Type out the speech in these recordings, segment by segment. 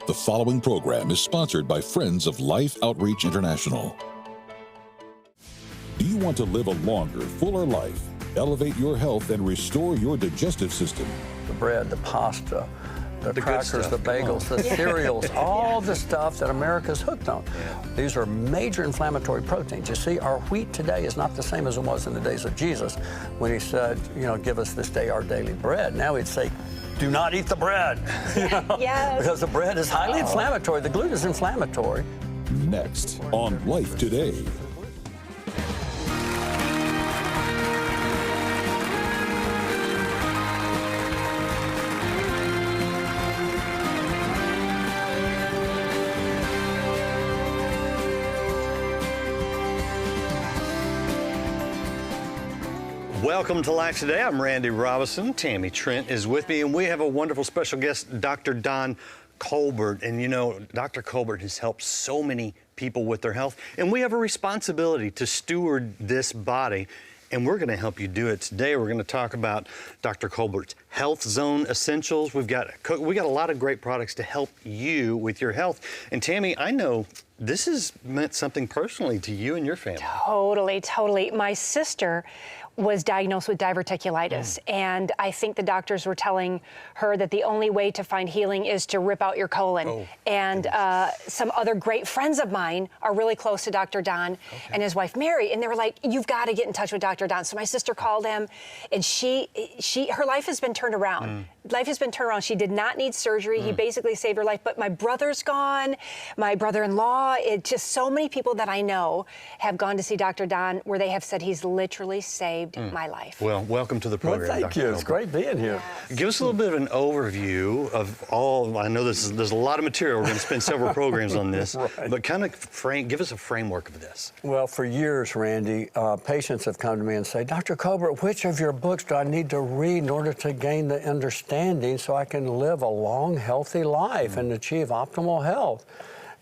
The following program is sponsored by Friends of Life Outreach International. Do you want to live a longer, fuller life, elevate your health, and restore your digestive system? The bread, the pasta, the crackers, the bagels, the cereals, all the stuff that America's hooked on. These are major inflammatory proteins. You see, our wheat today is not the same as it was in the days of Jesus when he said, give us this day our daily bread. Now he'd say, do not eat the bread. Yes. Because the bread is highly inflammatory. The gluten is inflammatory. Next on Life Today. Welcome to Life Today. I'm Randy Robinson. Tammy Trent is with me, and we have a wonderful special guest, Dr. Don Colbert. And Dr. Colbert has helped so many people with their health, and we have a responsibility to steward this body, and we're going to help you do it today. We're going to talk about Dr. Colbert's Health Zone Essentials. We've got a lot of great products to help you with your health. And Tammy, I know this has meant something personally to you and your family. Totally. My sister was diagnosed with diverticulitis, and I think the doctors were telling her that the only way to find healing is to rip out your colon. And some other great friends of mine are really close to Dr. Don and his wife Mary, and they were like, you've got to get in touch with Dr. Don. So my sister called him, and her life has been turned around. Life has been turned around. She did not need surgery. He basically saved her life. But my brother's gone, my brother-in-law, just so many people that I know have gone to see Dr. Don where they have said he's literally saved my life. Well, welcome to the program. Well, thank you. It's great being here. Yes. Give us a little bit of an overview of all. I know there's a lot of material. We're going to spend several programs on this, but kind of give us a framework of this. Well, for years, Randy, patients have come to me and say, Dr. Colbert, which of your books do I need to read in order to gain the understanding so I can live a long, healthy life and achieve optimal health?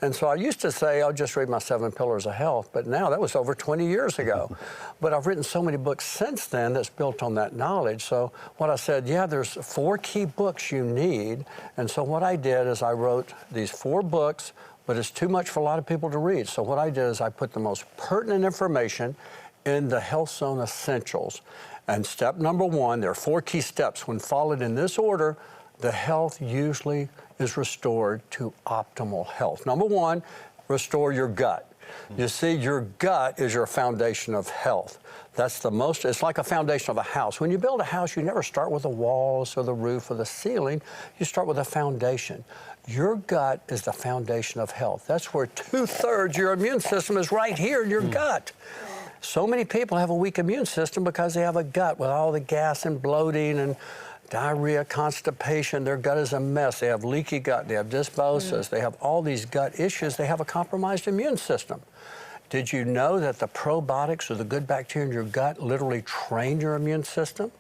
And so I used to say, I'll just read my 7 Pillars of Health, but now that was over 20 years ago. But I've written so many books since then that's built on that knowledge. So what I said, there's 4 key books you need. And so what I did is I wrote these 4 books, but it's too much for a lot of people to read. So what I did is I put the most pertinent information in the Health Zone Essentials. And step number 1, there are 4 key steps. When followed in this order, the health usually is restored to optimal health. Number 1, restore your gut. You see, your gut is your foundation of health. It's like a foundation of a house. When you build a house, you never start with the walls or the roof or the ceiling. You start with a foundation. Your gut is the foundation of health. That's where 2/3 your immune system is right here in your gut. So many people have a weak immune system because they have a gut with all the gas and bloating and diarrhea, constipation. Their gut is a mess. They have leaky gut. They have dysbiosis. They have all these gut issues. They have a compromised immune system. Did you know that the probiotics or the good bacteria in your gut literally train your immune system?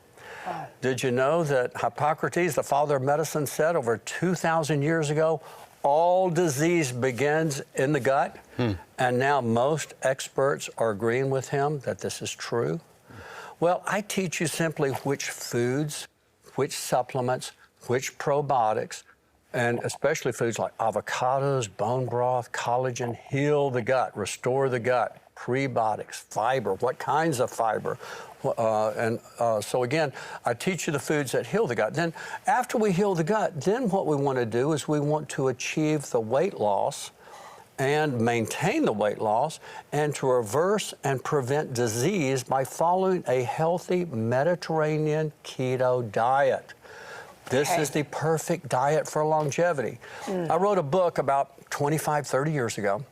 Did you know that Hippocrates, the father of medicine, said over 2,000 years ago, all disease begins in the gut? And now most experts are agreeing with him that this is true. Well, I teach you simply which foods, which supplements, which probiotics, and especially foods like avocados, bone broth, collagen, heal the gut, restore the gut, prebiotics, fiber, what kinds of fiber. So again, I teach you the foods that heal the gut. Then after we heal the gut, then what we want to do is we want to achieve the weight loss and maintain the weight loss and to reverse and prevent disease by following a healthy Mediterranean keto diet. This is the perfect diet for longevity. I wrote a book about 25, 30 years ago,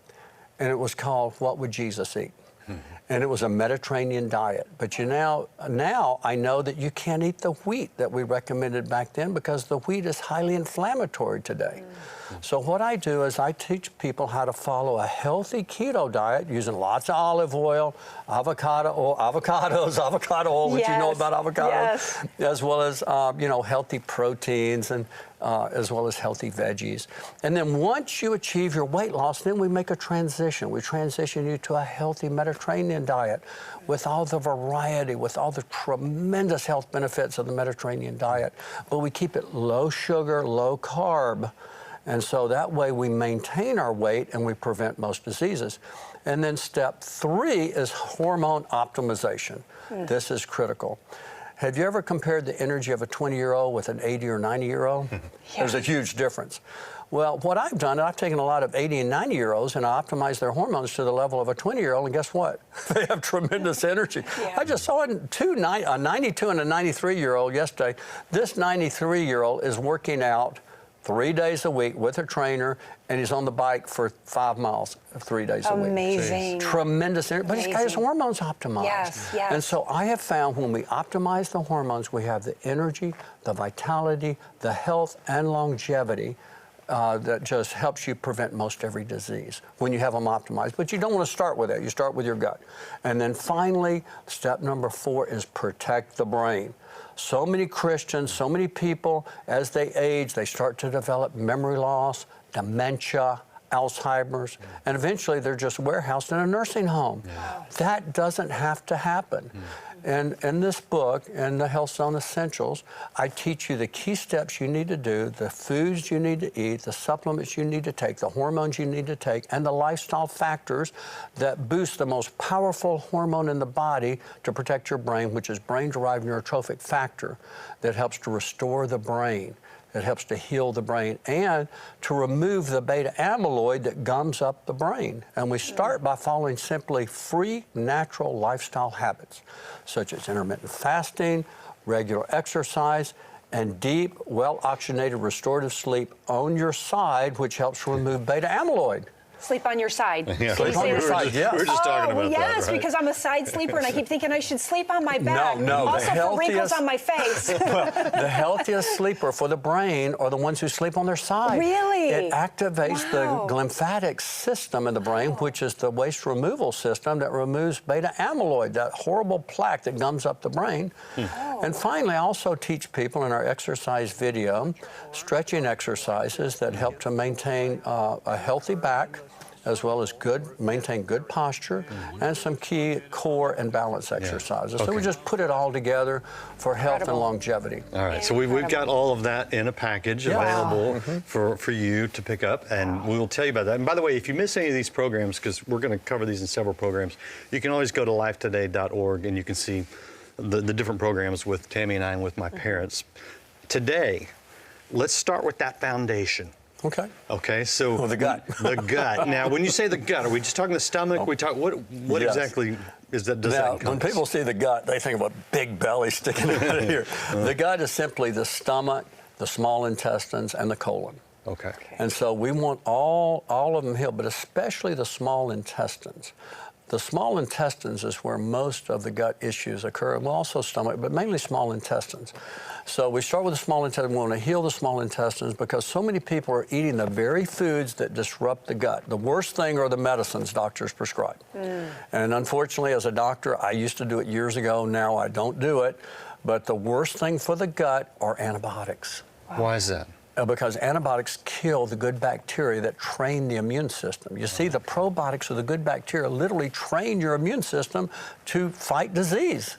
and it was called What Would Jesus Eat? And it was a Mediterranean diet. But now I know that you can't eat the wheat that we recommended back then because the wheat is highly inflammatory today. So what I do is I teach people how to follow a healthy keto diet using lots of olive oil, avocado oil, which you know about avocados, as well as healthy proteins and as well as healthy veggies. And then once you achieve your weight loss, then we make a transition. We transition you to a healthy Mediterranean diet with all the variety, with all the tremendous health benefits of the Mediterranean diet. But we keep it low sugar, low carb. And so that way we maintain our weight and we prevent most diseases. And then step 3 is hormone optimization. This is critical. Have you ever compared the energy of a 20-year-old with an 80 or 90-year-old? Yes. There's a huge difference. Well, what I've done, I've taken a lot of 80 and 90-year-olds and I optimized their hormones to the level of a 20-year-old, and guess what? They have tremendous energy. Yeah. I just saw a 92 and a 93-year-old yesterday. This 93-year-old is working out 3 days a week with a trainer, and he's on the bike for 5 miles 3 days a week. Amazing. Tremendous energy, but he's got his hormones optimized. Yes, yes. And so I have found when we optimize the hormones, we have the energy, the vitality, the health, and longevity that just helps you prevent most every disease when you have them optimized. But you don't want to start with that. You start with your gut. And then finally, step number 4 is protect the brain. So many Christians, so many people, as they age, they start to develop memory loss, dementia, Alzheimer's, and eventually they're just warehoused in a nursing home. Yeah. That doesn't have to happen. And in this book, in the Health Zone Essentials, I teach you the key steps you need to do, the foods you need to eat, the supplements you need to take, the hormones you need to take, and the lifestyle factors that boost the most powerful hormone in the body to protect your brain, which is brain-derived neurotrophic factor that helps to restore the brain. It helps to heal the brain and to remove the beta amyloid that gums up the brain. And we start by following simply free, natural lifestyle habits, such as intermittent fasting, regular exercise, and deep, well-oxygenated restorative sleep on your side, which helps remove beta amyloid. Sleep on your side. Yeah. Sleep on your side, yes. We were just talking about that, yes, right? because I'm a side sleeper and I keep thinking I should sleep on my back. No, also for wrinkles on my face. Well, the healthiest sleeper for the brain are the ones who sleep on their side. Really? It activates the lymphatic system in the brain, which is the waste removal system that removes beta amyloid, that horrible plaque that gums up the brain. And finally, I also teach people in our exercise video stretching exercises that help to maintain a healthy back, as well as maintain good posture, and some key core and balance exercises. So we just put it all together for health and longevity. All right, so we've got all of that in a package available for you to pick up, and we will tell you about that. And by the way, if you miss any of these programs, because we're going to cover these in several programs, you can always go to lifetoday.org and you can see the different programs with Tammy and I and with my parents. Today, let's start with that foundation. Okay. Okay, so the gut. The gut. Now, when you say the gut, are we just talking the stomach? We talk what exactly is that? Does that when people see the gut, they think of a big belly sticking out of here. The gut is simply the stomach, the small intestines, and the colon. Okay. And so we want all of them healed, but especially the small intestines. The small intestines is where most of the gut issues occur, and also stomach, but mainly small intestines. So we start with the small intestines. We want to heal the small intestines because so many people are eating the very foods that disrupt the gut. The worst thing are the medicines doctors prescribe. And unfortunately, as a doctor, I used to do it years ago. Now I don't do it. But the worst thing for the gut are antibiotics. Why is that? Because antibiotics kill the good bacteria that train the immune system. You see, the probiotics or the good bacteria literally train your immune system to fight disease.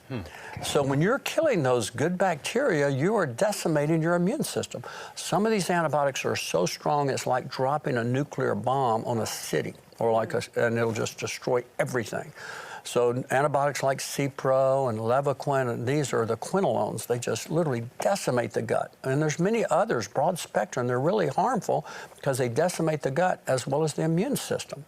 So when you're killing those good bacteria, you are decimating your immune system. Some of these antibiotics are so strong, it's like dropping a nuclear bomb on a city, or and it'll just destroy everything. So antibiotics like Cipro and Levaquin, and these are the quinolones. They just literally decimate the gut. And there's many others, broad spectrum. They're really harmful because they decimate the gut as well as the immune system.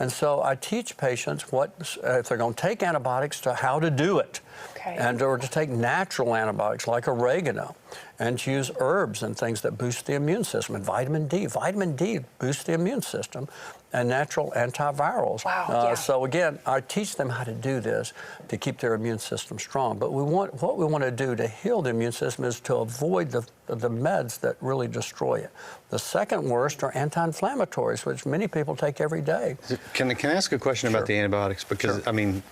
And so I teach patients if they're going to take antibiotics, to how to do it. And or to take natural antibiotics like oregano, and to use herbs and things that boost the immune system, and vitamin D. Vitamin D boosts the immune system, and natural antivirals. So again, I teach them how to do this to keep their immune system strong. But what we want to do to heal the immune system is to avoid the meds that really destroy it. The second worst are anti-inflammatories, which many people take every day. Can I ask a question about the antibiotics? Because I mean,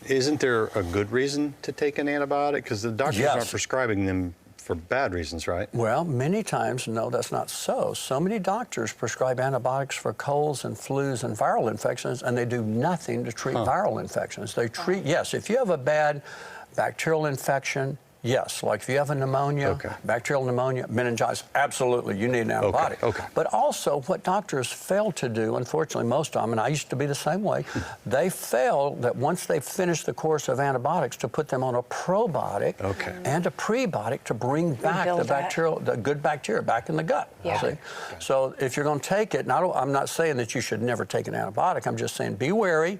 isn't there a good reason to take an antibiotic? Because the doctors aren't prescribing them for bad reasons, right? Well, many times, no, that's not so. So many doctors prescribe antibiotics for colds and flus and viral infections, and they do nothing to treat viral infections. They treat, yes, if you have a bad bacterial infection, Yes, like if you have a pneumonia, bacterial pneumonia, meningitis, absolutely, you need an antibiotic. But also what doctors fail to do, unfortunately most of them, and I used to be the same way, they fail that once they finish the course of antibiotics to put them on a probiotic and a prebiotic to bring back the good bacteria back in the gut. See? So if you're going to take it, and I'm not saying that you should never take an antibiotic, I'm just saying be wary.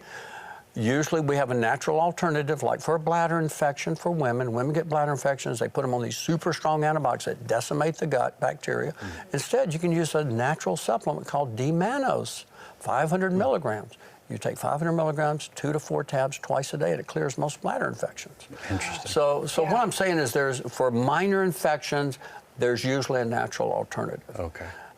Usually we have a natural alternative, like for a bladder infection for women. Women get bladder infections, they put them on these super strong antibiotics that decimate the gut bacteria. Instead, you can use a natural supplement called D-mannose, 500 milligrams. You take 500 milligrams, 2 to 4 tabs twice a day, and it clears most bladder infections. Interesting. So what I'm saying is for minor infections, there's usually a natural alternative.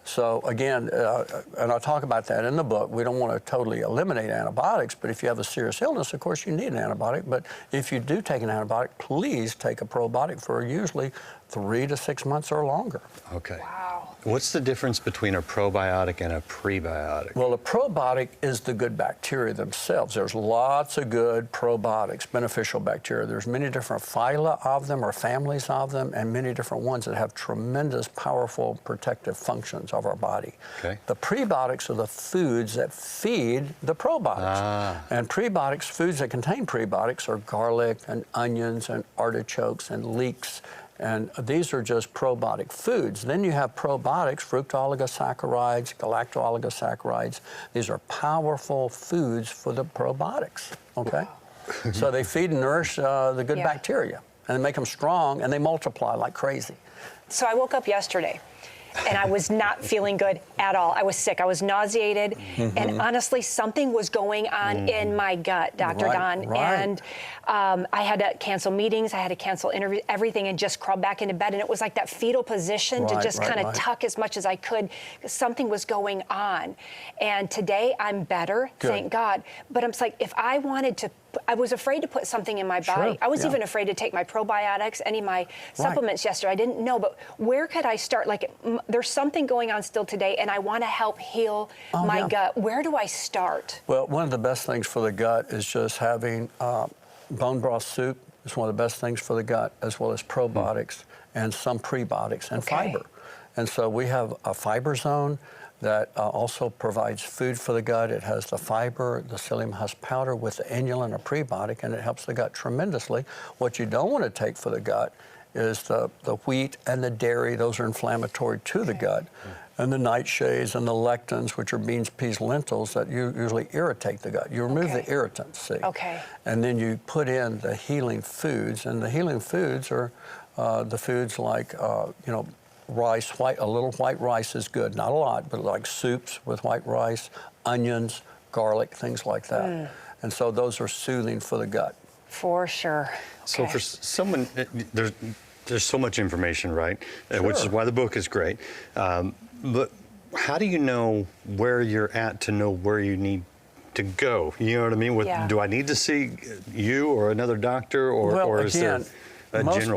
So again, and I'll talk about that in the book, we don't want to totally eliminate antibiotics, but if you have a serious illness, of course you need an antibiotic. But if you do take an antibiotic, please take a probiotic for usually 3 to 6 months or longer. Wow. What's the difference between a probiotic and a prebiotic? Well, a probiotic is the good bacteria themselves. There's lots of good probiotics, beneficial bacteria. There's many different phyla of them or families of them, and many different ones that have tremendous, powerful protective functions of our body. The prebiotics are the foods that feed the probiotics. And prebiotics, foods that contain prebiotics are garlic and onions and artichokes and leeks. And these are just probiotic foods. Then you have probiotics, fructooligosaccharides, galactooligosaccharides. These are powerful foods for the probiotics, So they feed and nourish the good bacteria, and they make them strong, and they multiply like crazy. So I woke up yesterday, and I was not feeling good at all. I was sick. I was nauseated. And honestly, something was going on in my gut, Dr. Don. And I had to cancel meetings. I had to cancel interviews, everything, and just crawl back into bed. And it was like that fetal position to just kind of tuck as much as I could. Something was going on. And today I'm better, thank God. But I'm like, if I wanted to, I was afraid to put something in my body. I was even afraid to take my probiotics, any of my supplements yesterday. I didn't know, but where could I start? Like, there's something going on still today, and I want to help heal my gut. Where do I start? Well, one of the best things for the gut is just having bone broth soup. It's one of the best things for the gut, as well as probiotics and some prebiotics and fiber. And so we have a fiber zone that also provides food for the gut. It has the fiber, the psyllium husk powder with the inulin, a prebiotic, and it helps the gut tremendously. What you don't want to take for the gut is the wheat and the dairy. Those are inflammatory to the gut. And the nightshades and the lectins, which are beans, peas, lentils, that usually irritate the gut. You remove the irritants, see? And then you put in the healing foods, and the healing foods are the foods like, rice, a little white rice is good. Not a lot, but like soups with white rice, onions, garlic, things like that. And so those are soothing for the gut. For sure. So for someone, there's so much information, right? Which is why the book is great. But how do you know where you're at to know where you need to go? You know what I mean? Do I need to see you or another doctor, or is there most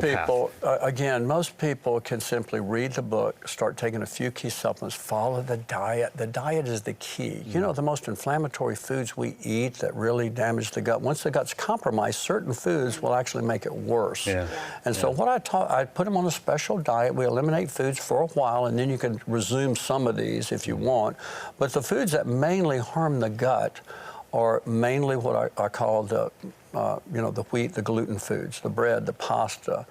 people can simply read the book, start taking a few key supplements, follow the diet. The diet is the key. You know, the most inflammatory foods we eat that really damage the gut, once the gut's compromised, certain foods will actually make it worse. And so what I put them on a special diet. We eliminate foods for a while, and then you can resume some of these if you want. But the foods that mainly harm the gut are mainly what I call the wheat, the gluten foods, the bread, the pasta,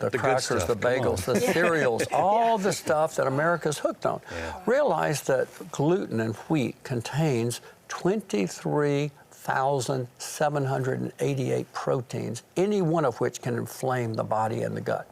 the crackers, the bagels, the cereals, all the stuff that America's hooked on. Realize that gluten and wheat contains 23,788 proteins, any one of which can inflame the body and the gut.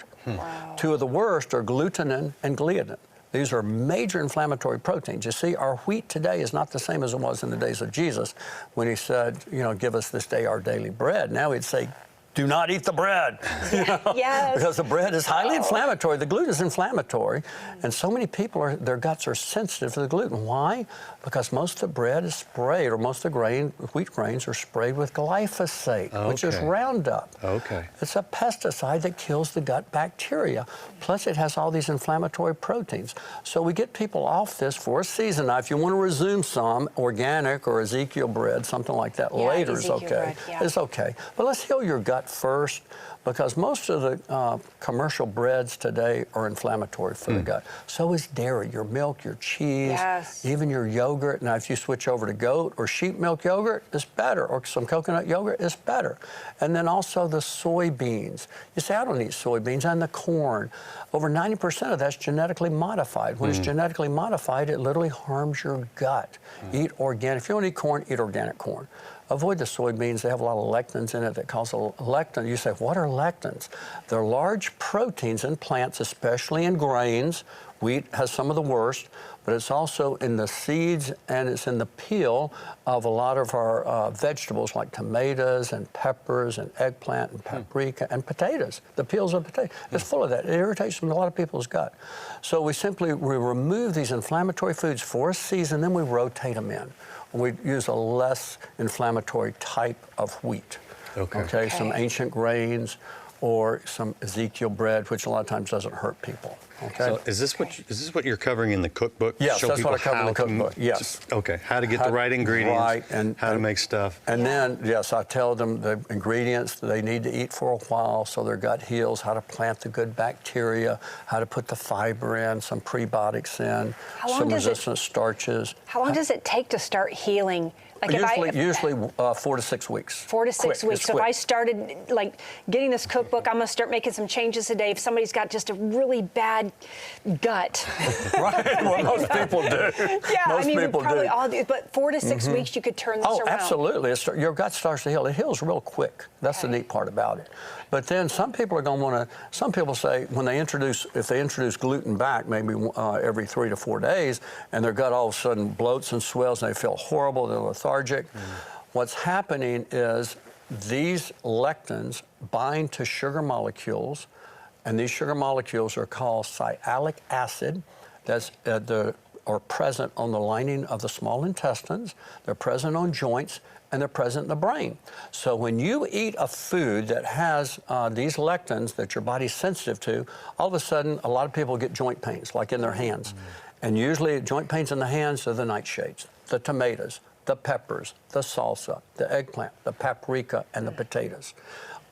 Two of the worst are glutenin and gliadin. These are major inflammatory proteins. You see, our wheat today is not the same as it was in the days of Jesus when he said, give us this day our daily bread. Now he'd say, do not eat the bread. Because the bread is highly inflammatory. The gluten is inflammatory. And so many people, their guts are sensitive to the gluten. Why? Because most of the bread is sprayed, or most of the wheat grains are sprayed with glyphosate, which is Roundup. It's a pesticide that kills the gut bacteria. Plus, it has all these inflammatory proteins. So we get people off this for a season. Now, if you want to resume some organic or Ezekiel bread, something like that, later is okay. It's okay. But let's heal your gut gut first, because most of the commercial breads today are inflammatory for the gut. So is dairy, your milk, your cheese, even your yogurt. Now, if you switch over to goat or sheep milk yogurt, it's better, or some coconut yogurt, it's better. And then also the soybeans. You say, I don't eat soybeans, and the corn. Over 90% of that's genetically modified. When it's genetically modified, it literally harms your gut. Eat organic. If you don't eat corn, eat organic corn. Avoid the soybeans. They have a lot of lectins in it that cause lectin. You say, what are lectins? They're large proteins in plants, especially in grains. Wheat has some of the worst, but it's also in the seeds and it's in the peel of a lot of our vegetables like tomatoes and peppers and eggplant and paprika and potatoes. The peels of potatoes. It's full of that. It irritates a lot of people's gut. So we remove these inflammatory foods for a season, then we rotate them in. We use a less inflammatory type of wheat. Okay, some ancient grains or some Ezekiel bread, which a lot of times doesn't hurt people. Okay. So is this what you're covering in the cookbook? Yes, Show that's what I people cover in the cookbook. Yes. Okay. How to get the right ingredients. Right, and how to make stuff. And then, yes, I tell them the ingredients that they need to eat for a while so their gut heals, how to plant the good bacteria, how to put the fiber in, some prebiotics in, some resistant starches. How long does it take to start healing? Like usually 4 to 6 weeks. 4 to 6 weeks. So if I started like getting this cookbook, I'm gonna start making some changes today. If somebody's got just a really bad gut, right? Well, most people do. Yeah, most we people probably do. all do. But 4 to 6 weeks, you could turn this around. Oh, absolutely. Your gut starts to heal. It heals real quick. That's the neat part about it. But then some people are going to want to. Some people say when if they introduce gluten back, maybe every 3 to 4 days, and their gut all of a sudden bloats and swells, and they feel horrible. They're lethargic. What's happening is these lectins bind to sugar molecules, and these sugar molecules are called sialic acid. That's are present on the lining of the small intestines. They're present on joints, and they're present in the brain. So when you eat a food that has these lectins that your body's sensitive to, all of a sudden a lot of people get joint pains, like in their hands. And usually joint pains in the hands are the nightshades, the tomatoes, the peppers, the salsa, the eggplant, the paprika, and the potatoes.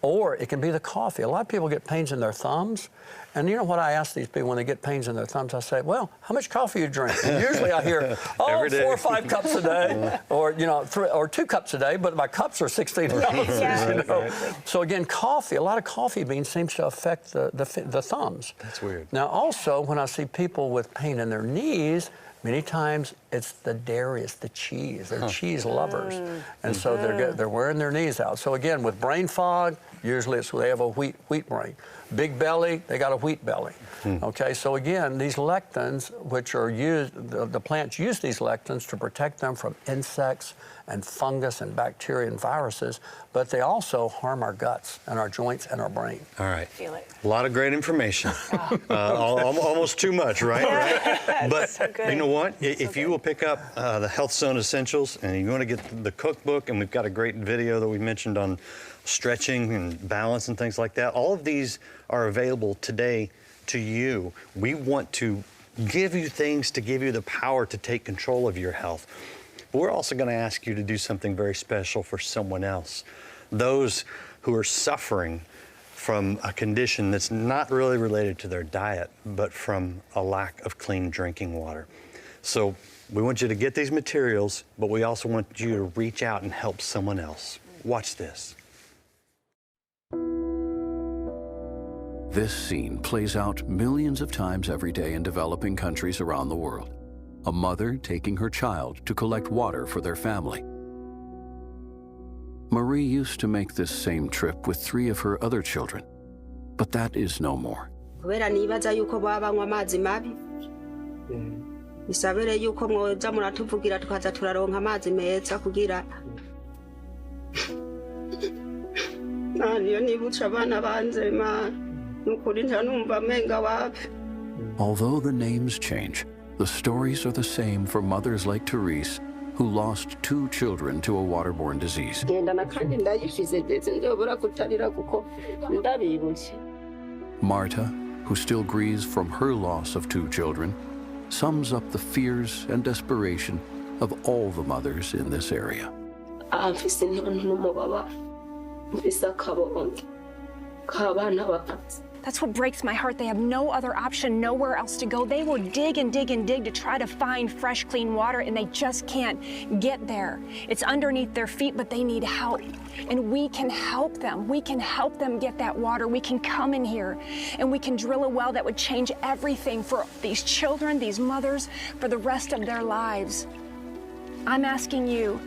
Or it can be the coffee. A lot of people get pains in their thumbs. And you know what I ask these people when they get pains in their thumbs? I say, well, how much coffee you drink? And usually I hear, 4 or 5 cups a day, or 2 cups a day, but my cups are 16 ounces. So again, coffee, a lot of coffee beans seems to affect the thumbs. That's weird. Now also, when I see people with pain in their knees, many times it's the dairy, it's the cheese. They're cheese lovers. And so they're wearing their knees out. So again, with brain fog, usually they have a wheat brain. Big belly, they got a wheat belly. Okay, so again, these lectins, which are used, the plants use these lectins to protect them from insects and fungus and bacteria and viruses, but they also harm our guts and our joints and our brain. All right. Feel it. A lot of great information. Almost too much, right? But so good. you know what? If you will pick up the Health Zone Essentials and you want to get the cookbook, and we've got a great video that we mentioned on stretching and balance and things like that, all of these are available today to you. We want to give you things to give you the power to take control of your health. But we're also going to ask you to do something very special for someone else. Those who are suffering from a condition that's not really related to their diet, but from a lack of clean drinking water. So we want you to get these materials, but we also want you to reach out and help someone else. Watch this. This scene plays out millions of times every day in developing countries around the world. A mother taking her child to collect water for their family. Marie used to make this same trip with 3 of her other children, but that is no more. kubera nibaza yuko baba banywa amazi mabi nisabere yuko mwoza muratuvugira tukaza turaronka amazi meza kugira niyo nibutsa abana banze nukuri ntanumva menga wapi. Although the names change, the stories are the same for mothers like Therese, who lost 2 children to a waterborne disease. Marta, who still grieves from her loss of 2 children, sums up the fears and desperation of all the mothers in this area. isa kabonke kabana bapanze. That's what breaks my heart. They have no other option, nowhere else to go. They will dig and dig and dig to try to find fresh, clean water, and they just can't get there. It's underneath their feet, but they need help. And we can help them. We can help them get that water. We can come in here and we can drill a well that would change everything for these children, these mothers, for the rest of their lives. I'm asking you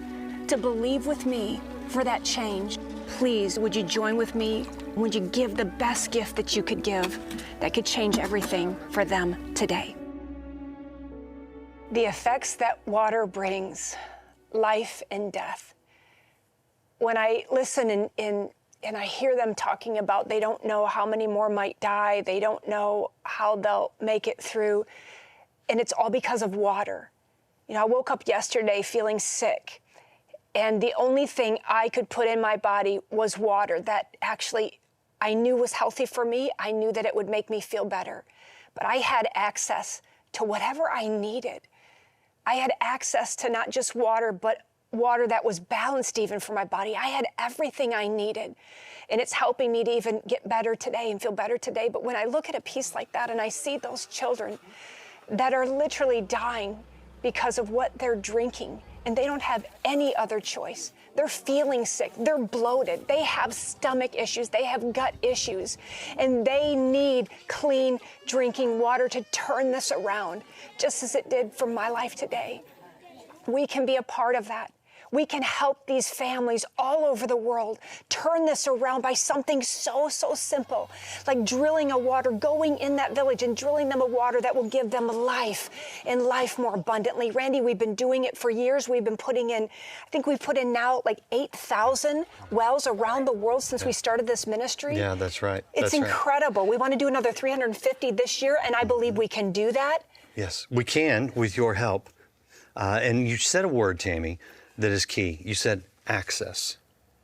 to believe with me for that change. Please, would you join with me? Would you give the best gift that you could give that could change everything for them today? The effects that water brings, life and death. When I listen and I hear them talking about they don't know how many more might die, they don't know how they'll make it through, and it's all because of water. You know, I woke up yesterday feeling sick, and the only thing I could put in my body was water that actually I knew was healthy for me. I knew that it would make me feel better. But I had access to whatever I needed. I had access to not just water, but water that was balanced even for my body. I had everything I needed. And it's helping me to even get better today and feel better today. But when I look at a piece like that and I see those children that are literally dying because of what they're drinking, and they don't have any other choice. They're feeling sick, they're bloated, they have stomach issues, they have gut issues, and they need clean drinking water to turn this around, just as it did for my life today. We can be a part of that. We can help these families all over the world turn this around by something so simple, like drilling a water, going in that village and drilling them a water that will give them life and life more abundantly. Randy, we've been doing it for years. We've been putting in, I think we've put in now like 8,000 wells around the world since we started this ministry. Yeah, that's right. It's incredible. We want to do another 350 this year, and I believe we can do that. Yes, we can with your help. And you said a word, Tammy, that is key. You said access.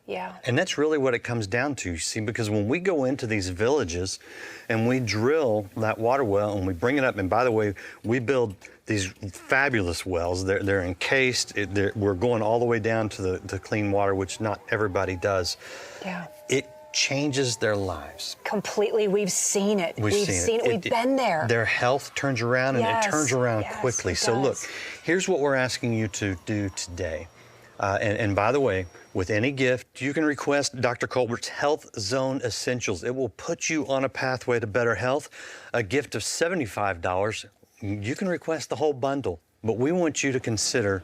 Yeah. And that's really what it comes down to, you see, because when we go into these villages and we drill that water well and we bring it up, and by the way, we build these fabulous wells. They're encased. We're going all the way down to the clean water, which not everybody does. Yeah. It changes their lives. Completely. We've seen it. We've seen it. We've been there. Their health turns around, and it turns around quickly. So look, here's what we're asking you to do today. And by the way, with any gift, you can request Dr. Colbert's Health Zone Essentials. It will put you on a pathway to better health. A gift of $75, you can request the whole bundle. But we want you to consider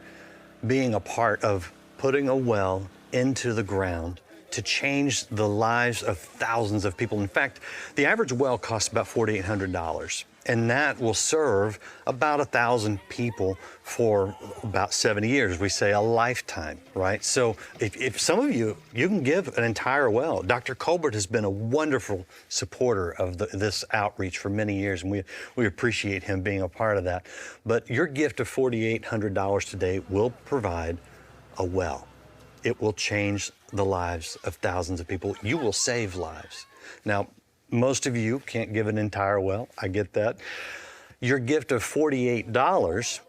being a part of putting a well into the ground to change the lives of thousands of people. In fact, the average well costs about $4,800, and that will serve about 1,000 people for about 70 years. We say a lifetime, right? So if some of you can give an entire well. Dr. Colbert has been a wonderful supporter of this outreach for many years, and we appreciate him being a part of that. But your gift of $4,800 today will provide a well. It will change the lives of thousands of people. You will save lives. Now, most of you can't give an entire well. I get that. Your gift of $48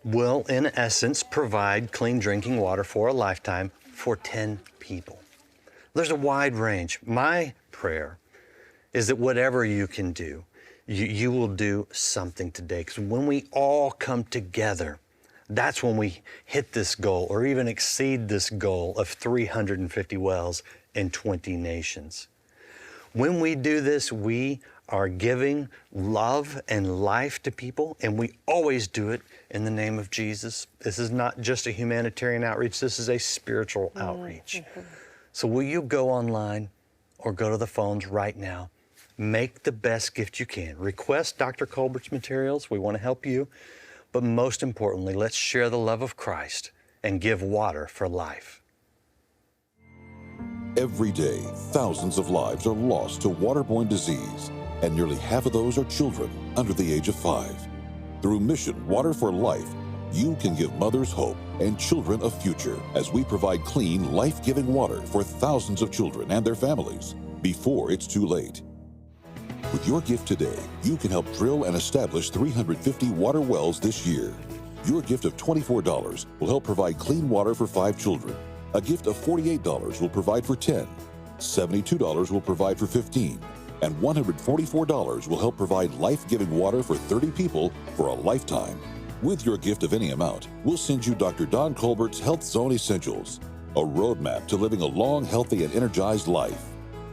will, in essence, provide clean drinking water for a lifetime for 10 people. There's a wide range. My prayer is that whatever you can do, you will do something today. Because when we all come together, that's when we hit this goal or even exceed this goal of 350 wells in 20 nations. When we do this, we are giving love and life to people, and we always do it in the name of Jesus. This is not just a humanitarian outreach, this is a spiritual outreach. So will you go online or go to the phones right now? Make the best gift you can. Request Dr. Colbert's materials. We want to help you. But most importantly, let's share the love of Christ and give water for life. Every day, thousands of lives are lost to waterborne disease, and nearly half of those are children under the age of 5. Through Mission Water for Life, you can give mothers hope and children a future as we provide clean, life-giving water for thousands of children and their families before it's too late. With your gift today, you can help drill and establish 350 water wells this year. Your gift of $24 will help provide clean water for 5 children. A gift of $48 will provide for 10. $72 will provide for 15, and $144 will help provide life-giving water for 30 people for a lifetime. With your gift of any amount, we'll send you Dr. Don Colbert's Health Zone Essentials, a roadmap to living a long, healthy, and energized life.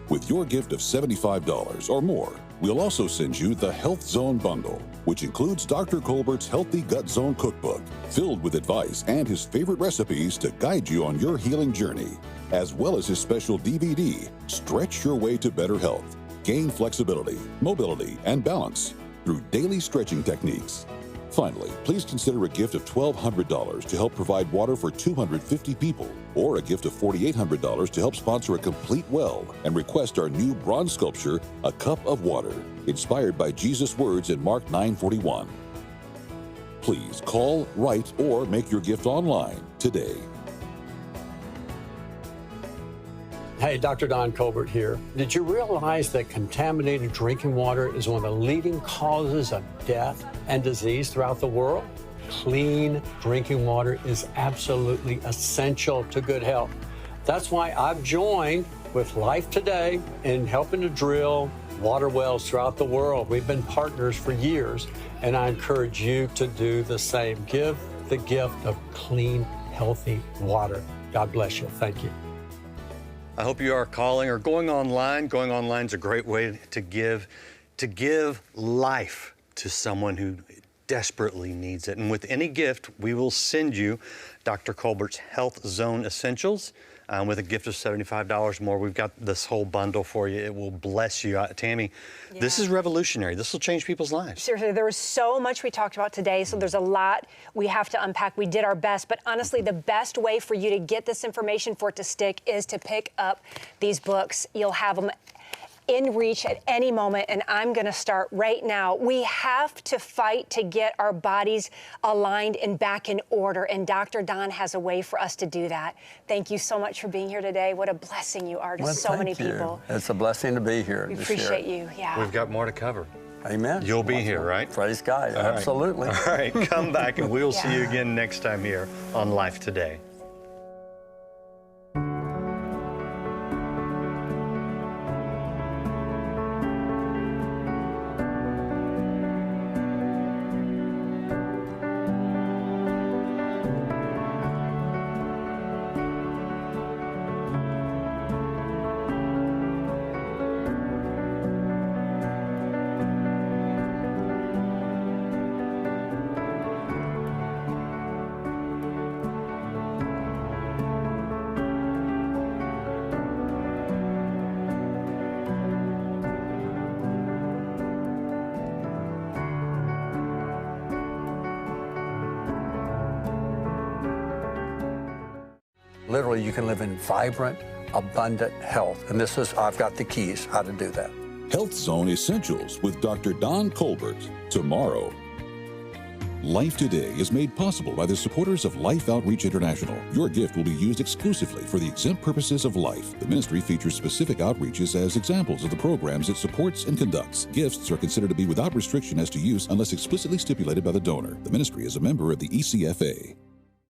With your gift of $75 or more, we'll also send you the Health Zone Bundle, which includes Dr. Colbert's Healthy Gut Zone Cookbook, filled with advice and his favorite recipes to guide you on your healing journey, as well as his special DVD, Stretch Your Way to Better Health. Gain flexibility, mobility, and balance through daily stretching techniques. Finally, please consider a gift of $1,200 to help provide water for 250 people, or a gift of $4,800 to help sponsor a complete well and request our new bronze sculpture, A Cup of Water, inspired by Jesus' words in Mark 9:41. Please call, write, or make your gift online today. Hey, Dr. Don Colbert here. Did you realize that contaminated drinking water is one of the leading causes of death and disease throughout the world? Clean drinking water is absolutely essential to good health. That's why I've joined with Life Today in helping to drill water wells throughout the world. We've been partners for years, and I encourage you to do the same. Give the gift of clean, healthy water. God bless you. Thank you. I hope you are calling or going online. Going online is a great way to give life to someone who desperately needs it. And with any gift, we will send you Dr. Colbert's Health Zone Essentials with a gift of $75 more. We've got this whole bundle for you. It will bless you. Tammy, This is revolutionary. This will change people's lives. Seriously, there was so much we talked about today, so there's a lot we have to unpack. We did our best, but honestly, the best way for you to get this information for it to stick is to pick up these books. You'll have them in reach at any moment, and I'm going to start right now. We have to fight to get our bodies aligned and back in order, and Dr. Don has a way for us to do that. Thank you so much for being here today. What a blessing you are to so many people. It's a blessing to be here. We appreciate you. Yeah. We've got more to cover. Amen. You'll be here, right? Praise God. Absolutely. All right, come back, and we'll see you again next time here on Life Today. Literally, you can live in vibrant, abundant health. And I've got the keys how to do that. Health Zone Essentials with Dr. Don Colbert, tomorrow. Life Today is made possible by the supporters of Life Outreach International. Your gift will be used exclusively for the exempt purposes of life. The ministry features specific outreaches as examples of the programs it supports and conducts. Gifts are considered to be without restriction as to use unless explicitly stipulated by the donor. The ministry is a member of the ECFA.